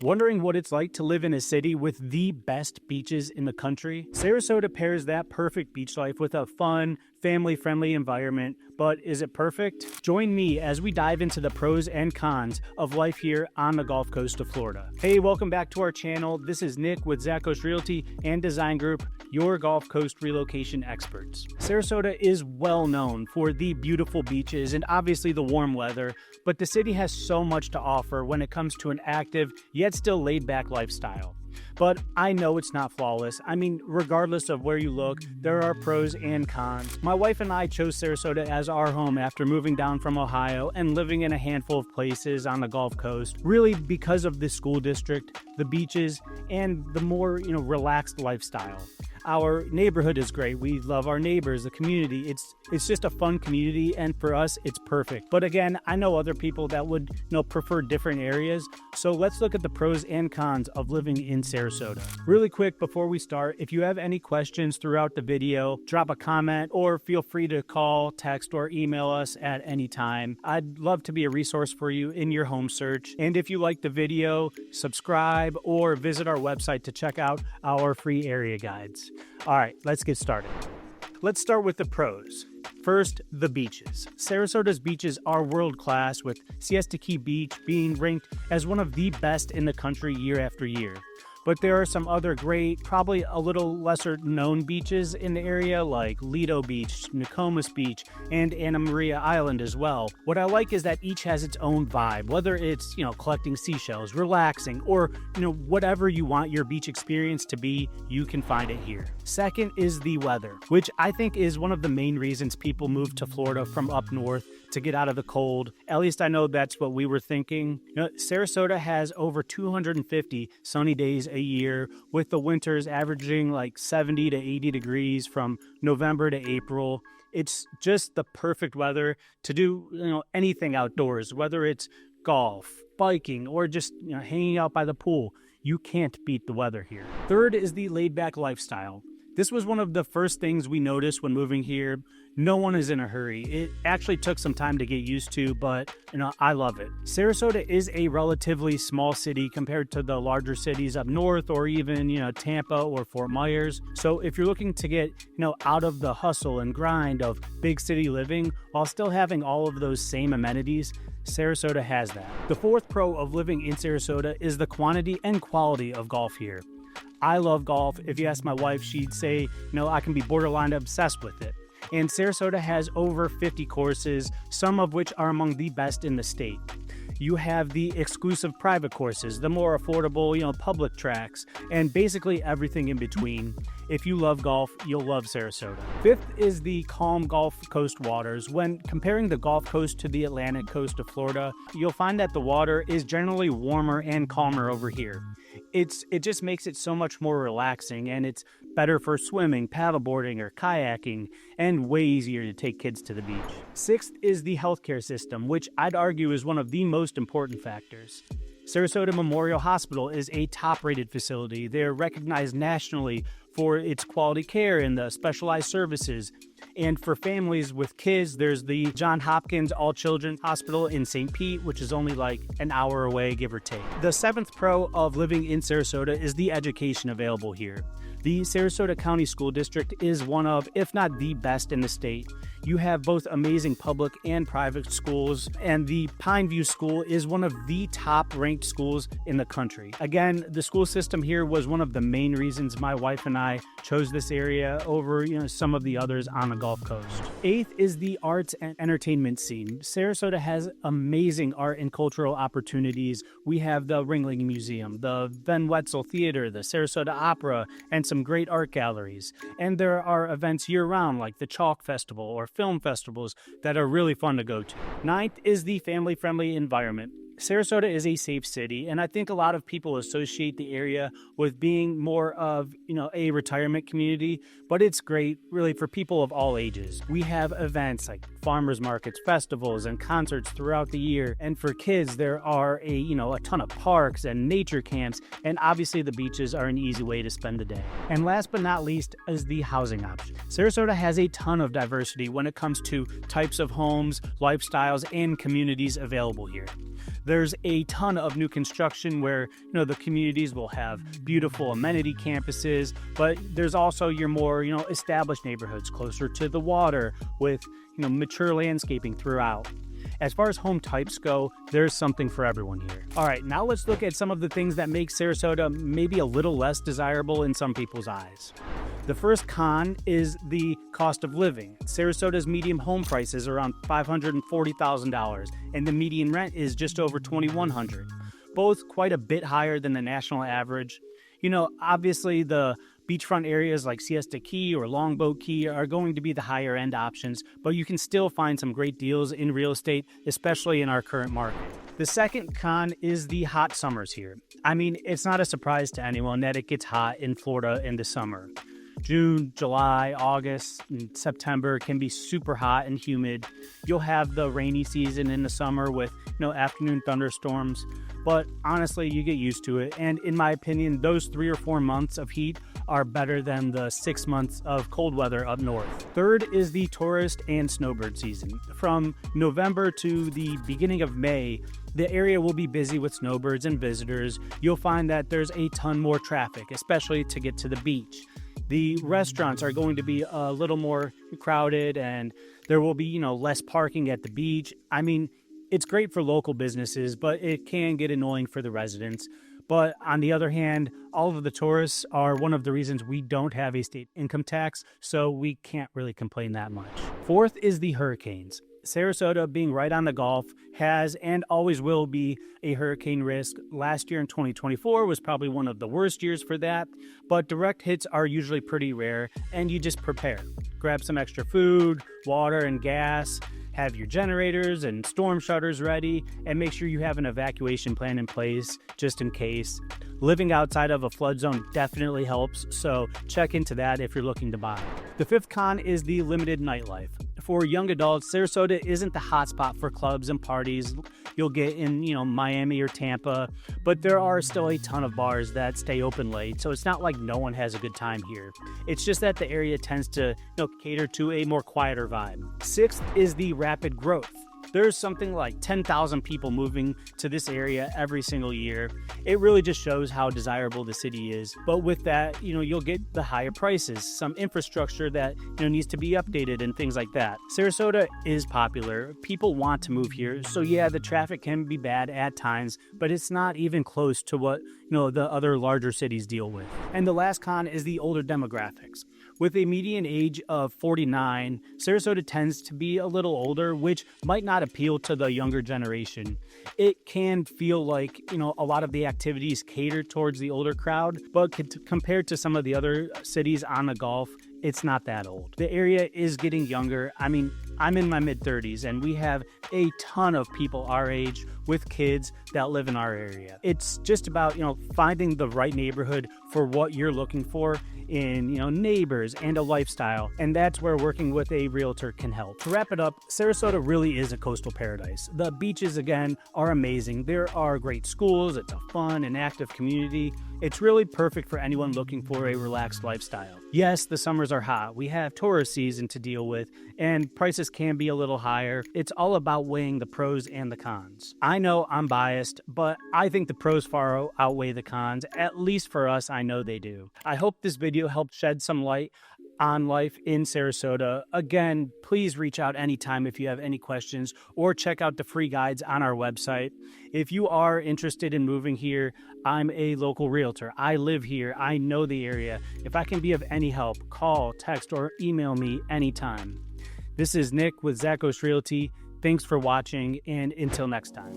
Wondering what it's like to live in a city with the best beaches in the country? Sarasota pairs that perfect beach life with a fun, family-friendly environment, but is it perfect? Join me as we dive into the pros and cons of life here on the Gulf Coast of Florida. Hey, welcome back to our channel. This is Nick with Coast Realty and Design Group, your Gulf Coast relocation experts. Sarasota is well known for the beautiful beaches and obviously the warm weather, but the city has so much to offer when it comes to an active yet still laid-back lifestyle. But I know it's not flawless. I mean, regardless of where you look, there are pros and cons. My wife and I chose Sarasota as our home after moving down from Ohio and living in a handful of places on the Gulf Coast, really because of the school district, the beaches, and the more, relaxed lifestyle. Our neighborhood is great. We love our neighbors, the community. It's just a fun community, and for us, it's perfect. But again, I know other people that would, prefer different areas. So let's look at the pros and cons of living in Sarasota. Really quick before we start, if you have any questions throughout the video, drop a comment or feel free to call, text, or email us at any time. I'd love to be a resource for you in your home search. And if you like the video, subscribe or visit our website to check out our free area guides. All right, let's get started. Let's start with the pros. First, the beaches. Sarasota's beaches are world-class, with Siesta Beach being ranked as one of the best in the country year after year. But there are some other great, probably a little lesser known beaches in the area like Lido Beach, Nokomis Beach, and Anna Maria Island as well. What I like is that each has its own vibe, whether it's, collecting seashells, relaxing, or, whatever you want your beach experience to be, you can find it here. Second is the weather, which I think is one of the main reasons people move to Florida from up north to get out of the cold. At least I know that's what we were thinking. Sarasota has over 250 sunny days a year, with the winters averaging like 70 to 80 degrees from November to April. It's just the perfect weather to do, anything outdoors, whether it's golf, biking, or just, hanging out by the pool. You can't beat the weather here. Third is the laid-back lifestyle. This was one of the first things we noticed when moving here. No one is in a hurry. It actually took some time to get used to, but I love it. Sarasota is a relatively small city compared to the larger cities up north, or even, Tampa or Fort Myers. So if you're looking to get, out of the hustle and grind of big city living while still having all of those same amenities, Sarasota has that. The fourth pro of living in Sarasota is the quantity and quality of golf here. I love golf. If you ask my wife, she'd say, I can be borderline obsessed with it. And Sarasota has over 50 courses, some of which are among the best in the state. You have the exclusive private courses, the more affordable, public tracks, and basically everything in between. If you love golf, you'll love Sarasota. Fifth is the calm Gulf Coast waters. When comparing the Gulf Coast to the Atlantic coast of Florida, you'll find that the water is generally warmer and calmer over here. It just makes it so much more relaxing, and it's better for swimming, paddleboarding, or kayaking, and way easier to take kids to the beach. Sixth is the healthcare system, which I'd argue is one of the most important factors. Sarasota Memorial Hospital is a top-rated facility. They're recognized nationally for its quality care and the specialized services. And for families with kids, there's the Johns Hopkins All Children's Hospital in St. Pete, which is only like an hour away, give or take. The seventh pro of living in Sarasota is the education available here. The Sarasota County School District is one of, if not the best in the state. You have both amazing public and private schools, and the Pineview School is one of the top-ranked schools in the country. Again, the school system here was one of the main reasons my wife and I chose this area over, some of the others on the Gulf Coast. Eighth is the arts and entertainment scene. Sarasota has amazing art and cultural opportunities. We have the Ringling Museum, the Van Wetzel Theater, the Sarasota Opera, and some great art galleries. And there are events year-round like the Chalk Festival or film festivals that are really fun to go to. Ninth is the family-friendly environment. Sarasota is a safe city, and I think a lot of people associate the area with being more of, a retirement community, but it's great really for people of all ages. We have events like farmers markets, festivals, and concerts throughout the year, and for kids there are a ton of parks and nature camps, and obviously the beaches are an easy way to spend the day. And last but not least is the housing option. Sarasota has a ton of diversity when it comes to types of homes, lifestyles, and communities available here. There's a ton of new construction where, the communities will have beautiful amenity campuses, but there's also your more, established neighborhoods closer to the water with, mature landscaping throughout. As far as home types go, there's something for everyone here. All right, now let's look at some of the things that make Sarasota maybe a little less desirable in some people's eyes. The first con is the cost of living. Sarasota's median home price is around $540,000, and the median rent is just over $2,100, both quite a bit higher than the national average. Obviously the beachfront areas like Siesta Key or Longboat Key are going to be the higher end options, but you can still find some great deals in real estate, especially in our current market. The second con is the hot summers here. It's not a surprise to anyone that it gets hot in Florida in the summer. June, July, August, and September can be super hot and humid. You'll have the rainy season in the summer with, afternoon thunderstorms. But honestly, you get used to it. And in my opinion, those 3 or 4 months of heat are better than the 6 months of cold weather up north. Third is the tourist and snowbird season. From November to the beginning of May, the area will be busy with snowbirds and visitors. You'll find that there's a ton more traffic, especially to get to the beach. The restaurants are going to be a little more crowded, and there will be, less parking at the beach. It's great for local businesses, but it can get annoying for the residents. But on the other hand, all of the tourists are one of the reasons we don't have a state income tax, so we can't really complain that much. Fourth is the hurricanes. Sarasota, being right on the Gulf, has and always will be a hurricane risk. Last year in 2024 was probably one of the worst years for that, but direct hits are usually pretty rare, and you just prepare. Grab some extra food, water, and gas. Have your generators and storm shutters ready, and make sure you have an evacuation plan in place just in case. Living outside of a flood zone definitely helps, so check into that if you're looking to buy. The fifth con is the limited nightlife. For young adults, Sarasota isn't the hotspot for clubs and parties you'll get in, Miami or Tampa, but there are still a ton of bars that stay open late, so it's not like no one has a good time here. It's just that the area tends to, cater to a more quieter vibe. Sixth is the rapid growth. There's something like 10,000 people moving to this area every single year. It really just shows how desirable the city is. But with that, you'll get the higher prices, some infrastructure that, needs to be updated and things like that. Sarasota is popular. People want to move here. So yeah, the traffic can be bad at times, but it's not even close to what, the other larger cities deal with. And the last con is the older demographics. With a median age of 49, Sarasota tends to be a little older, which might not appeal to the younger generation. It can feel like, a lot of the activities cater towards the older crowd, but compared to some of the other cities on the Gulf, it's not that old. The area is getting younger. I'm in my mid-30s, and we have a ton of people our age with kids that live in our area. It's just about, finding the right neighborhood for what you're looking for in, neighbors and a lifestyle. And that's where working with a realtor can help. To wrap it up, Sarasota really is a coastal paradise. The beaches, again, are amazing. There are great schools. It's a fun and active community. It's really perfect for anyone looking for a relaxed lifestyle. Yes, the summers are hot. We have tourist season to deal with, and prices can be a little higher. It's all about weighing the pros and the cons. I know I'm biased, but I think the pros far outweigh the cons. At least for us, I know they do. I hope this video helped shed some light on life in Sarasota. Again, please reach out anytime if you have any questions, or check out the free guides on our website. If you are interested in moving here, I'm a local realtor. I live here. I know the area. If I can be of any help, call, text, or email me anytime. This is Nick with Zakos Realty. Thanks for watching, and until next time.